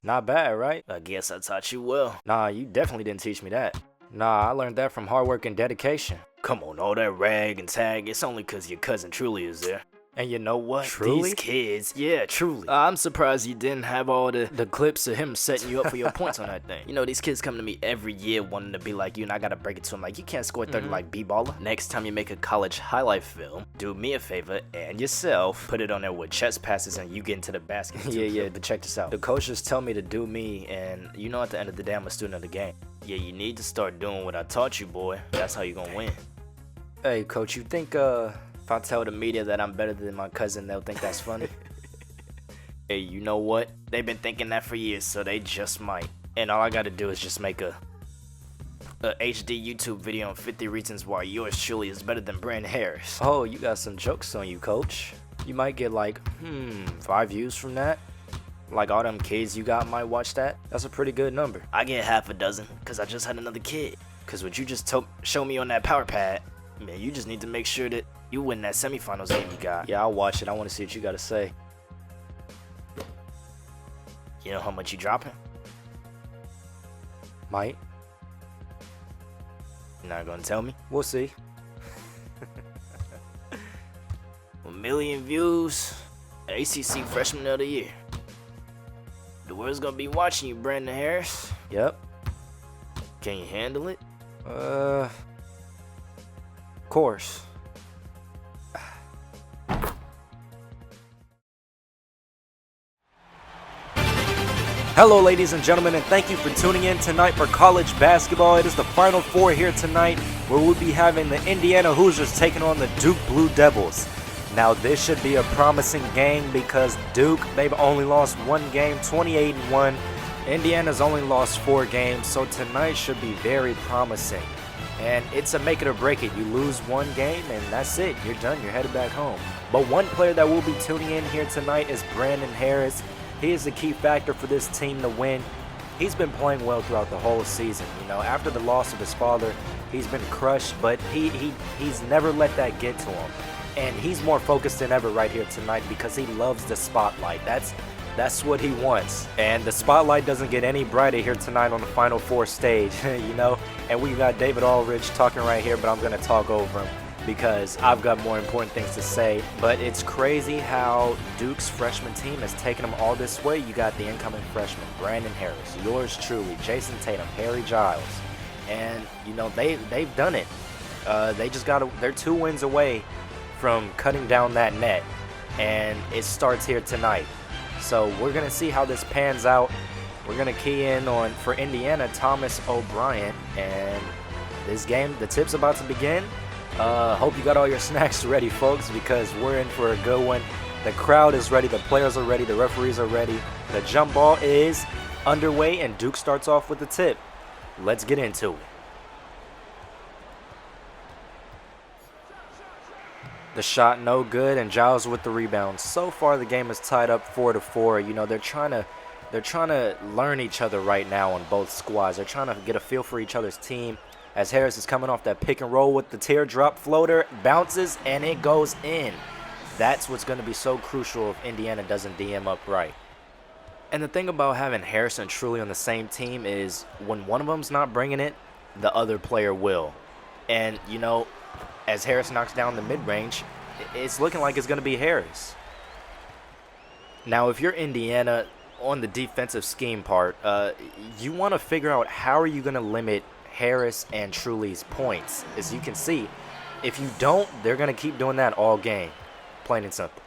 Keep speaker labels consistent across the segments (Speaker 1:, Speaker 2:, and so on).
Speaker 1: Not bad, right?
Speaker 2: I guess I taught you well.
Speaker 1: Nah, you definitely didn't teach me that. Nah, I learned that from hard work and dedication.
Speaker 2: Come on, all that rag and tag, it's only cause your cousin Truly is there.
Speaker 1: And you know what?
Speaker 2: Truly? These kids, yeah, Truly. I'm surprised you didn't have all the clips of him setting you up for your points on that thing. You know, these kids come to me every year wanting to be like you, and I gotta break it to them like, you can't score 30 like B-baller. Next time you make a college highlight film, do me a favor and yourself, put it on there with chest passes and you get into the basket.
Speaker 1: Yeah, but check this out. The coaches tell me to do me, and you know at the end of the day, I'm a student of the game.
Speaker 2: Yeah, you need to start doing what I taught you, boy. That's how you gonna win.
Speaker 1: Hey, coach, you think, if I tell the media that I'm better than my cousin, they'll think that's funny?
Speaker 2: Hey, you know what? They've been thinking that for years, so they just might. And all I gotta do is just make a HD YouTube video on 50 reasons why yours truly is better than Brandon Harris.
Speaker 1: Oh, you got some jokes on you, coach. You might get like, 5 views from that. Like all them kids you got might watch that. That's a pretty good number.
Speaker 2: I get half a dozen, cause I just had another kid. Cause what you just show me on that power pad, man, you just need to make sure that you win that semifinals game you got.
Speaker 1: Yeah, I'll watch it. I want to see what you got to say.
Speaker 2: You know how much you dropping?
Speaker 1: Might.
Speaker 2: You're not gonna tell me?
Speaker 1: We'll see.
Speaker 2: 1 million views. ACC Freshman of the Year. The world's gonna be watching you, Brandon Harris.
Speaker 1: Yep.
Speaker 2: Can you handle it?
Speaker 1: Of course. Hello ladies and gentlemen, and thank you for tuning in tonight for college basketball. It is the Final Four here tonight, where we'll be having the Indiana Hoosiers taking on the Duke Blue Devils. Now this should be a promising game because Duke, they've only lost one game, 28-1. Indiana's only lost 4 games, so tonight should be very promising. And it's a make it or break it. You lose one game and that's it. You're done. You're headed back home. But one player that will be tuning in here tonight is Brandon Harris. He is the key factor for this team to win. He's been playing well throughout the whole season. You know, after the loss of his father, he's been crushed, but he's never let that get to him. And he's more focused than ever right here tonight because he loves the spotlight. That's what he wants. And the spotlight doesn't get any brighter here tonight on the Final Four stage, you know? And we got David Aldridge talking right here, but I'm going to talk over him because I've got more important things to say. But it's crazy how Duke's freshman team has taken them all this way. You got the incoming freshman, Brandon Harris, yours truly, Jason Tatum, Harry Giles. And, you know, they've done it. They're 2 wins away from cutting down that net. And it starts here tonight. So we're going to see how this pans out. We're going to key in on, for Indiana, Thomas O'Brien. And this game, the tip's about to begin. Hope you got all your snacks ready, folks, because we're in for a good one. The crowd is ready. The players are ready. The referees are ready. The jump ball is underway, and Duke starts off with the tip. Let's get into it. The shot no good, and Giles with the rebound. So far the game is tied up 4-4. You know, they're trying to learn each other right now on both squads. They're trying to get a feel for each other's team. As Harris is coming off that pick and roll with the teardrop floater, bounces and it goes in. That's what's going to be so crucial if Indiana doesn't DM up right. And the thing about having Harris and Truly on the same team is when one of them's not bringing it, the other player will. And, you know, as Harris knocks down the mid-range, it's looking like it's going to be Harris. Now, if you're Indiana on the defensive scheme part, you want to figure out how are you going to limit Harris and Truly's points. As you can see, if you don't, they're going to keep doing that all game. Plain and simple.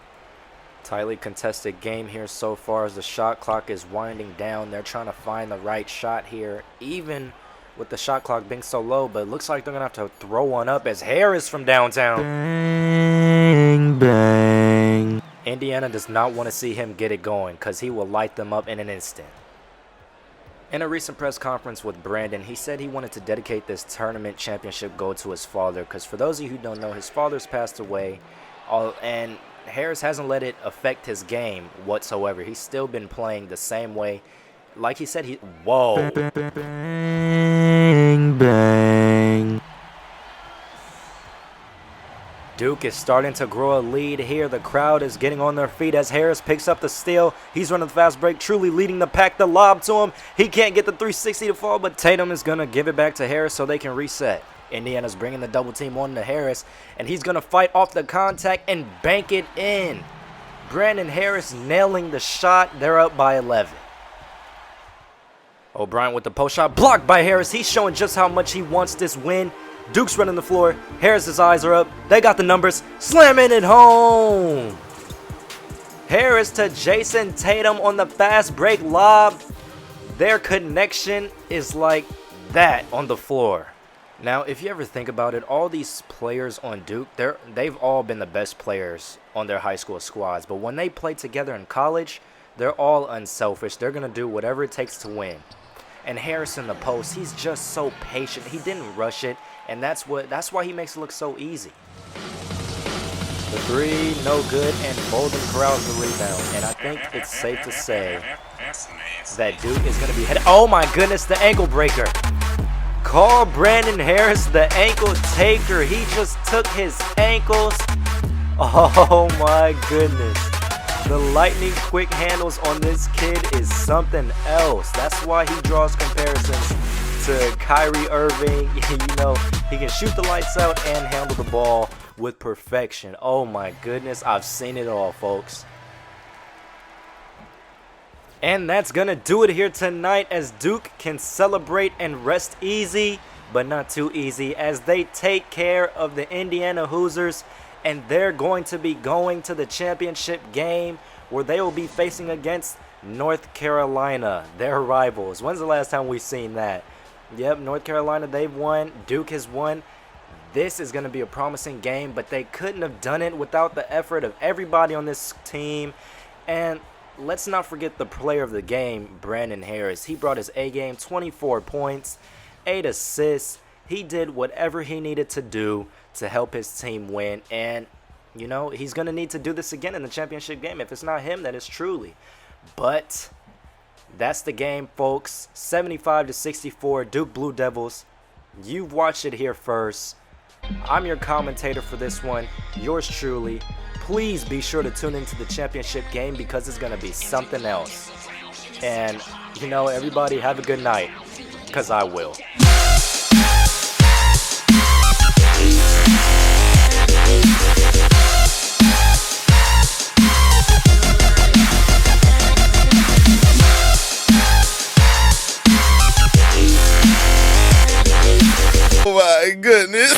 Speaker 1: Tightly contested game here so far as the shot clock is winding down. They're trying to find the right shot here, even with the shot clock being so low, but it looks like they're going to have to throw one up as Harris from downtown. Bang, bang. Indiana does not want to see him get it going because he will light them up in an instant. In a recent press conference with Brandon, he said he wanted to dedicate this tournament championship goal to his father because for those of you who don't know, his father's passed away, and Harris hasn't let it affect his game whatsoever. He's still been playing the same way. Like he said, whoa. Bang, bang. Duke is starting to grow a lead here. The crowd is getting on their feet as Harris picks up the steal. He's running the fast break, truly leading the pack. The lob to him. He can't get the 360 to fall, but Tatum is going to give it back to Harris so they can reset. Indiana's bringing the double team on to Harris, and he's going to fight off the contact and bank it in. Brandon Harris nailing the shot. They're up by 11. O'Brien with the post shot, blocked by Harris. He's showing just how much he wants this win. Duke's running the floor. Harris's eyes are up. They got the numbers. Slamming it home. Harris to Jason Tatum on the fast break lob. Their connection is like that on the floor. Now, if you ever think about it, all these players on Duke, they've all been the best players on their high school squads. But when they play together in college, they're all unselfish. They're going to do whatever it takes to win. And Harris in the post, he's just so patient. He didn't rush it, and that's why he makes it look so easy. The three, no good, and Bolden corrals the rebound. And I think it's safe to say that Duke is going to be headed. Oh my goodness, the ankle breaker. Call Brandon Harris the ankle taker. He just took his ankles. Oh my goodness. The lightning quick handles on this kid is something else. That's why he draws comparisons to Kyrie Irving. You know, he can shoot the lights out and handle the ball with perfection. Oh my goodness, I've seen it all, folks. And that's going to do it here tonight as Duke can celebrate and rest easy, but not too easy, as they take care of the Indiana Hoosiers. And they're going to be going to the championship game where they will be facing against North Carolina, their rivals. When's the last time we've seen that? Yep, North Carolina, they've won. Duke has won. This is going to be a promising game, but they couldn't have done it without the effort of everybody on this team. And let's not forget the player of the game, Brandon Harris. He brought his A game, 24 points, 8 assists. He did whatever he needed to do to help his team win, and you know, he's going to need to do this again in the championship game. If it's not him, that is truly. But that's the game, folks. 75-64, Duke Blue Devils. You've watched it here first. I'm your commentator for this one, yours truly. Please be sure to tune into the championship game because it's going to be something else. And, you know, everybody have a good night, because I will.
Speaker 3: Oh my goodness.